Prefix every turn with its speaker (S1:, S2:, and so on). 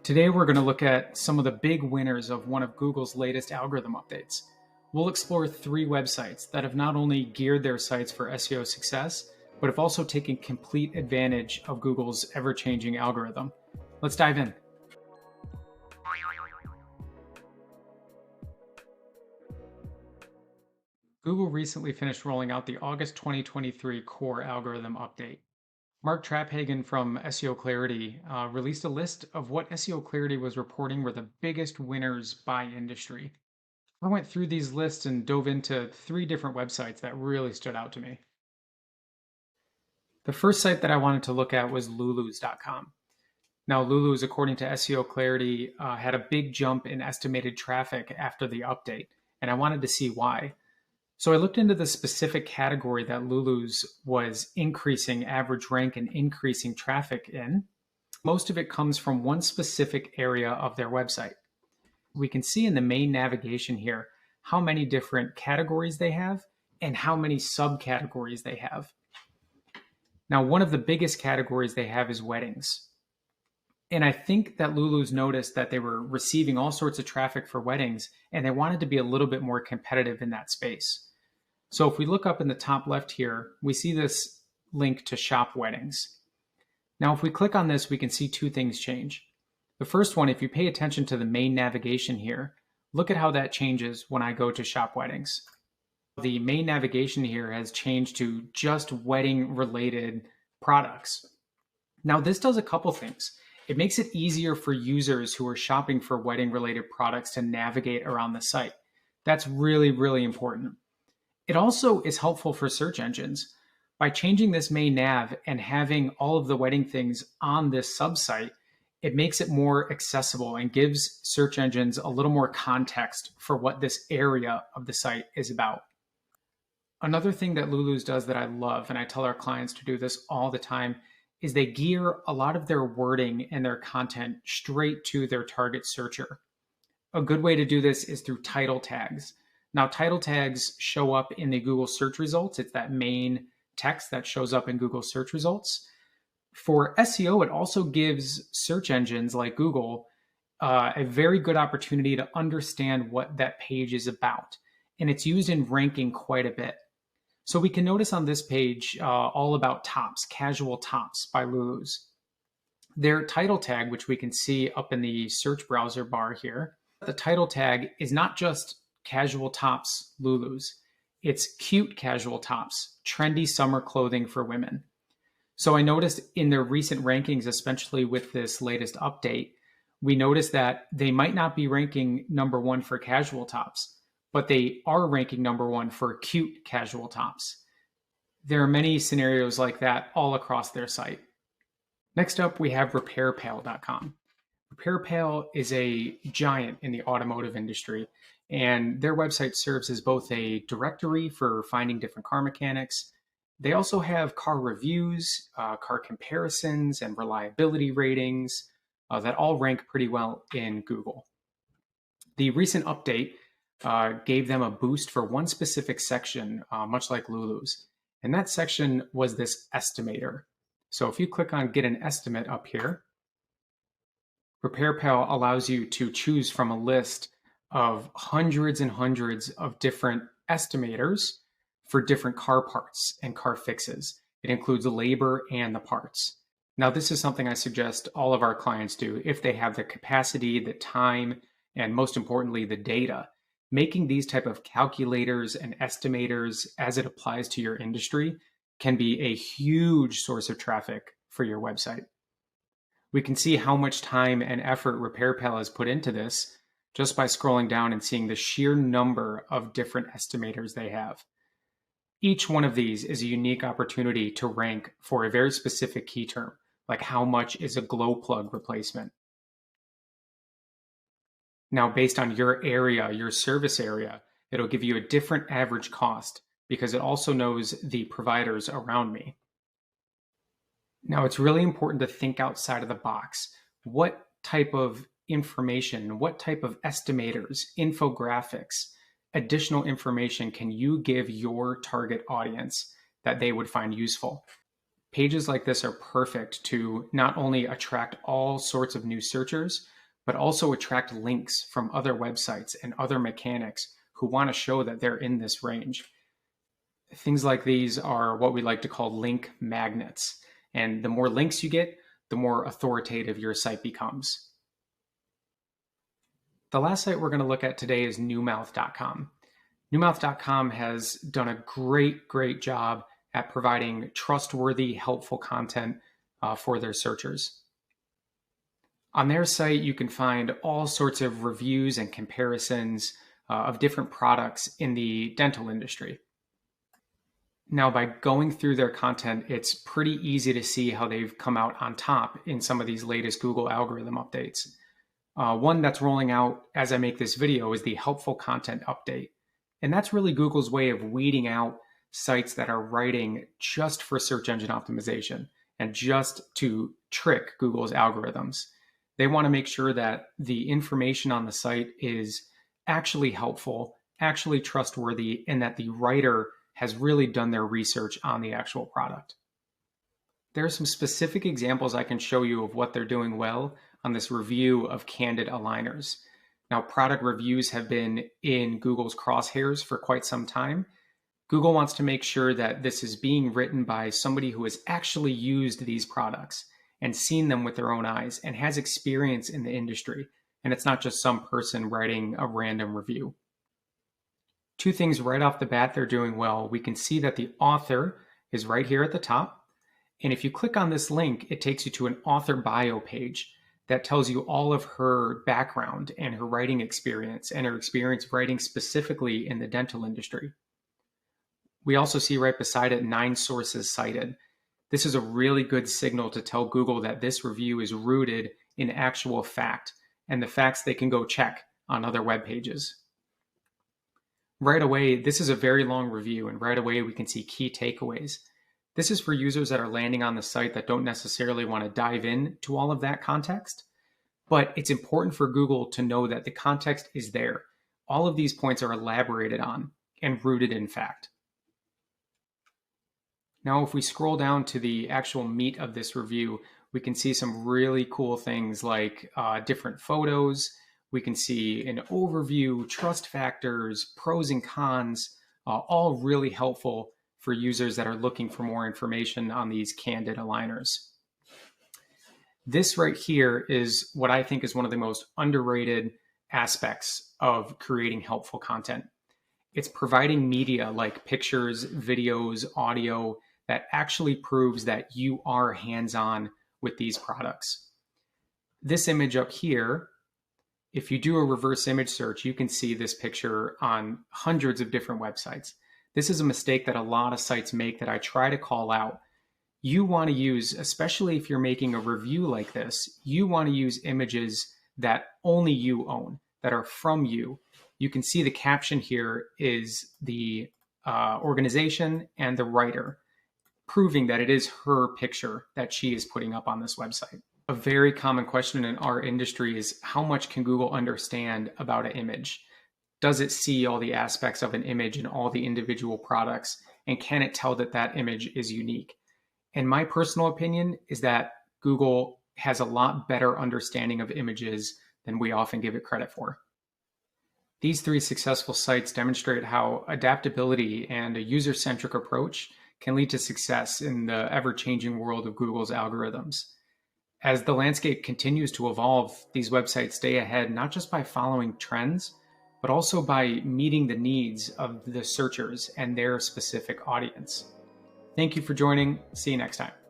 S1: Today, we're going to look at some of the big winners of one of Google's latest algorithm updates. We'll explore 3 websites that have not only geared their sites for SEO success, but have also taken complete advantage of Google's ever-changing algorithm. Let's dive in. Google recently finished rolling out the August 2023 core algorithm update. Mark Traphagen from SEO Clarity released a list of what SEO Clarity was reporting were the biggest winners by industry. I went through these lists and dove into 3 different websites that really stood out to me. The first site that I wanted to look at was lulus.com. Now, Lulus, according to SEO Clarity, had a big jump in estimated traffic after the update, and I wanted to see why. So I looked into the specific category that Lulus was increasing average rank and increasing traffic in. Most of it comes from one specific area of their website. We can see in the main navigation here how many different categories they have and how many subcategories they have. Now, one of the biggest categories they have is weddings. And I think that Lulus noticed that they were receiving all sorts of traffic for weddings, and they wanted to be a little bit more competitive in that space. So if we look up in the top left here, we see this link to shop weddings. Now, if we click on this, we can see 2 things change. The first one, if you pay attention to the main navigation here, look at how that changes when I go to shop weddings. The main navigation here has changed to just wedding related products. Now, this does a couple things. It makes it easier for users who are shopping for wedding related products to navigate around the site. That's really, really important. It also is helpful for search engines. By changing this main nav and having all of the wedding things on this subsite, it makes it more accessible and gives search engines a little more context for what this area of the site is about. Another thing that Lulus does that I love, and I tell our clients to do this all the time, is they gear a lot of their wording and their content straight to their target searcher. A good way to do this is through title tags. Now, title tags show up in the Google search results. It's that main text that shows up in Google search results. For SEO, it also gives search engines like Google a very good opportunity to understand what that page is about. And it's used in ranking quite a bit. So we can notice on this page all about tops, casual tops by Lulus. Their title tag, which we can see up in the search browser bar here, the title tag is not just casual tops Lulus. It's cute casual tops, trendy summer clothing for women. So I noticed in their recent rankings, especially with this latest update, we noticed that they might not be ranking number 1 for casual tops, but they are ranking number 1 for cute casual tops. There are many scenarios like that all across their site. Next up, we have RepairPal.com. RepairPal is a giant in the automotive industry, and their website serves as both a directory for finding different car mechanics. They also have car reviews, car comparisons, and reliability ratings that all rank pretty well in Google. The recent update gave them a boost for one specific section, much like Lulus, and that section was this estimator. So if you click on Get an Estimate up here, RepairPal allows you to choose from a list of hundreds and hundreds of different estimators for different car parts and car fixes. It includes labor and the parts. Now, this is something I suggest all of our clients do if they have the capacity, the time, and most importantly, the data. Making these type of calculators and estimators as it applies to your industry can be a huge source of traffic for your website. We can see how much time and effort RepairPal has put into this just by scrolling down and seeing the sheer number of different estimators they have. Each one of these is a unique opportunity to rank for a very specific key term, like how much is a glow plug replacement. Now, based on your area, your service area, it'll give you a different average cost because it also knows the providers around me. Now, it's really important to think outside of the box. What type of information, what type of estimators, infographics, additional information can you give your target audience that they would find useful? Pages like this are perfect to not only attract all sorts of new searchers, but also attract links from other websites and other mechanics who want to show that they're in this range. Things like these are what we like to call link magnets. And the more links you get, the more authoritative your site becomes. The last site we're going to look at today is newmouth.com. Newmouth.com has done a great job at providing trustworthy, helpful content for their searchers. On their site, you can find all sorts of reviews and comparisons of different products in the dental industry. Now, by going through their content, it's pretty easy to see how they've come out on top in some of these latest Google algorithm updates. One that's rolling out as I make this video is the helpful content update. And that's really Google's way of weeding out sites that are writing just for search engine optimization and just to trick Google's algorithms. They want to make sure that the information on the site is actually helpful, actually trustworthy, and that the writer has really done their research on the actual product. There are some specific examples I can show you of what they're doing well on this review of candid aligners. Now, product reviews have been in Google's crosshairs for quite some time. Google wants to make sure that this is being written by somebody who has actually used these products and seen them with their own eyes and has experience in the industry. And it's not just some person writing a random review. Two things right off the bat they're doing well. We can see that the author is right here at the top. And if you click on this link, it takes you to an author bio page that tells you all of her background and her writing experience and her experience writing specifically in the dental industry. We also see right beside it 9 sources cited. This is a really good signal to tell Google that this review is rooted in actual fact and the facts they can go check on other web pages. Right away, this is a very long review, and right away we can see key takeaways. This is for users that are landing on the site that don't necessarily want to dive in to all of that context, but it's important for Google to know that the context is there. All of these points are elaborated on and rooted in fact. Now, if we scroll down to the actual meat of this review, we can see some really cool things like different photos. We can see an overview, trust factors, pros and cons, all really helpful for users that are looking for more information on these candid aligners. This right here is what I think is one of the most underrated aspects of creating helpful content. It's providing media like pictures, videos, audio that actually proves that you are hands-on with these products. This image up here, if you do a reverse image search, you can see this picture on hundreds of different websites. This is a mistake that a lot of sites make that I try to call out. You want to use, especially if you're making a review like this, you want to use images that only you own, that are from you. You can see the caption here is the organization and the writer, proving that it is her picture that she is putting up on this website. A very common question in our industry is how much can Google understand about an image? Does it see all the aspects of an image and all the individual products? And can it tell that that image is unique? And my personal opinion is that Google has a lot better understanding of images than we often give it credit for. These 3 successful sites demonstrate how adaptability and a user-centric approach can lead to success in the ever-changing world of Google's algorithms. As the landscape continues to evolve, these websites stay ahead not just by following trends, but also by meeting the needs of the searchers and their specific audience. Thank you for joining. See you next time.